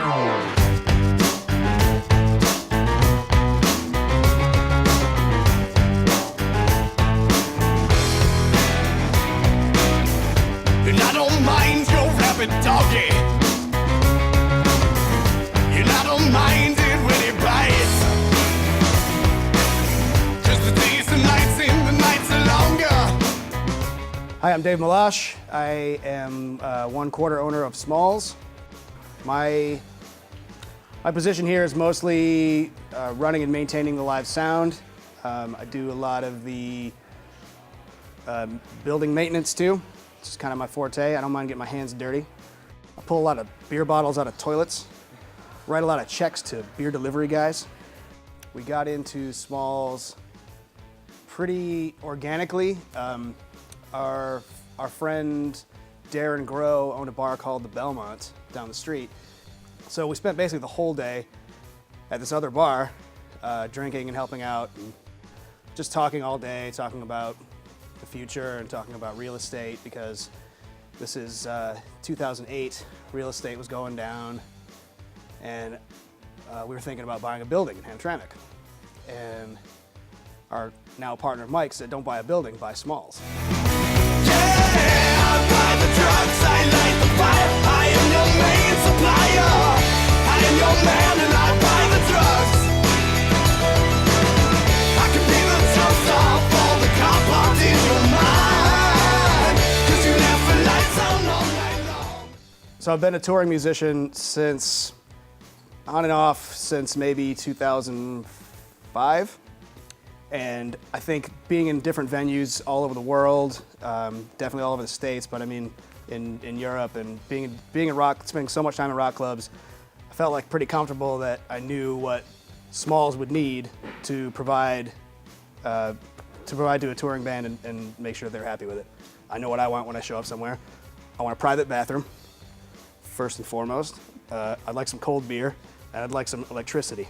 And I don't mind your rabid doggy. And I don't mind it when it bites. Just the days and nights and the nights are longer. Hi, I'm Dave Malash. I am one quarter owner of Smalls. My position here is mostly running and maintaining the live sound. I do a lot of the building maintenance too. It's just kind of my forte. I don't mind getting my hands dirty. I pull a lot of beer bottles out of toilets, write a lot of checks to beer delivery guys. We got into Smalls pretty organically. Our friend Darren Groh owned a bar called the Belmont down the street. So we spent basically the whole day at this other bar, drinking and helping out, and just talking all day, talking about the future and talking about real estate, because this is 2008, real estate was going down, and we were thinking about buying a building in Hamtramck. And our now partner Mike said, don't buy a building, buy Smalls. I buy the drugs, I light the fire. I am your main supplier. I am your man and I buy the drugs. I can be the toast off all the car parked in your mind. 'Cause you left the lights on all night long. So I've been a touring musician since, on and off, since maybe 2005. And I think being in different venues all over the world, definitely all over the States, but I mean in Europe, and being in rock, spending so much time in rock clubs, I felt like pretty comfortable that I knew what Smalls would need to provide to a touring band and make sure they're happy with it. I know what I want when I show up somewhere. I want a private bathroom, first and foremost. I'd like some cold beer, and I'd like some electricity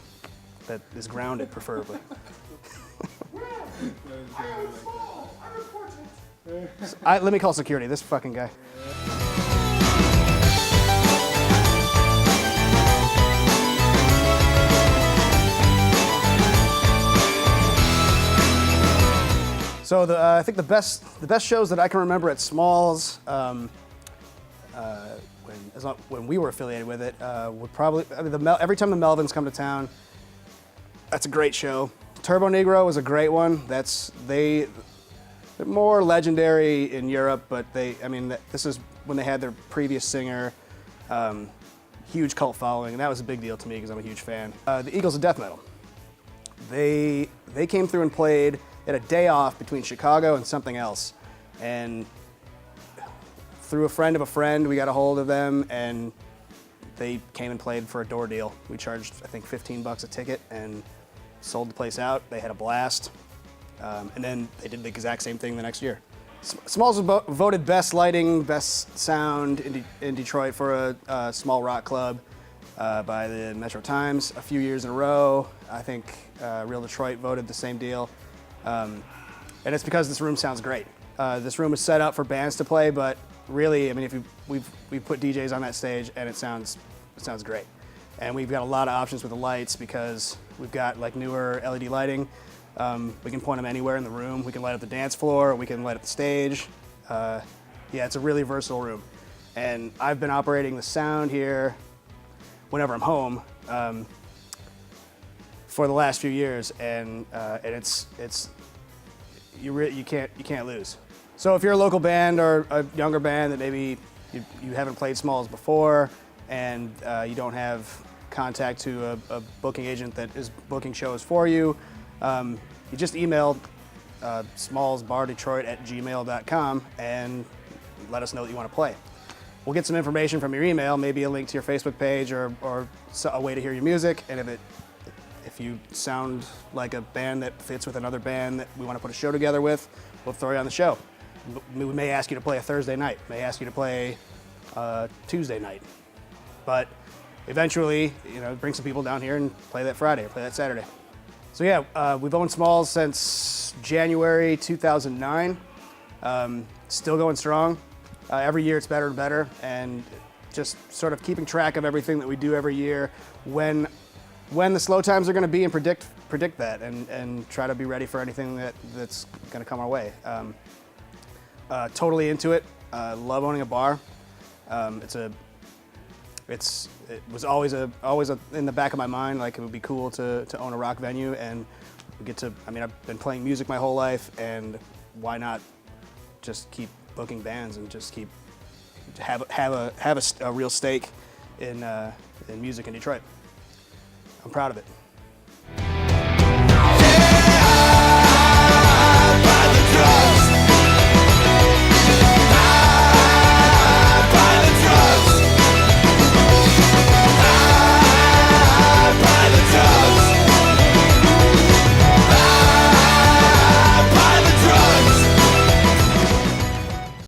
that is grounded, preferably. Let me call security, this fucking guy. So I think the best shows that I can remember at Smalls, when we were affiliated with it, would probably, every time the Melvins come to town, that's a great show. Turbo Negro was a great one. They're more legendary in Europe, but this is when they had their previous singer, huge cult following, and that was a big deal to me because I'm a huge fan. The Eagles of Death Metal. They came through and played at a day off between Chicago and something else, and through a friend of a friend, we got a hold of them, and they came and played for a door deal. We charged, I think, $15 a ticket, and sold the place out. They had a blast, and then they did the exact same thing the next year. Smalls was voted best lighting, best sound in Detroit for a small rock club by the Metro Times a few years in a row. I think Real Detroit voted the same deal, and it's because this room sounds great. This room is set up for bands to play, but really, I mean, we've put DJs on that stage, and it sounds great. And we've got a lot of options with the lights because we've got like newer LED lighting. We can point them anywhere in the room. We can light up the dance floor. We can light up the stage. Yeah, it's a really versatile room. And I've been operating the sound here whenever I'm home for the last few years, and you can't lose. So if you're a local band or a younger band that maybe you haven't played Smalls before, and you don't have contact to a booking agent that is booking shows for you, you just email smallsbardetroit@gmail.com and let us know that you want to play. We'll get some information from your email, maybe a link to your Facebook page or a way to hear your music, and if you sound like a band that fits with another band that we want to put a show together with, we'll throw you on the show. We may ask you to play a Thursday night, may ask you to play Tuesday night. But eventually, bring some people down here and play that Friday or play that Saturday. So yeah, we've owned Smalls since January 2009. Still going strong. Every year it's better and better, and just sort of keeping track of everything that we do every year, when the slow times are going to be, and predict that, and try to be ready for anything that's going to come our way. Totally into it. Love owning a bar. It was always in the back of my mind, like it would be cool to own a rock venue, and we get to. I mean, I've been playing music my whole life, and why not just keep booking bands and just keep have a real stake in music in Detroit. I'm proud of it.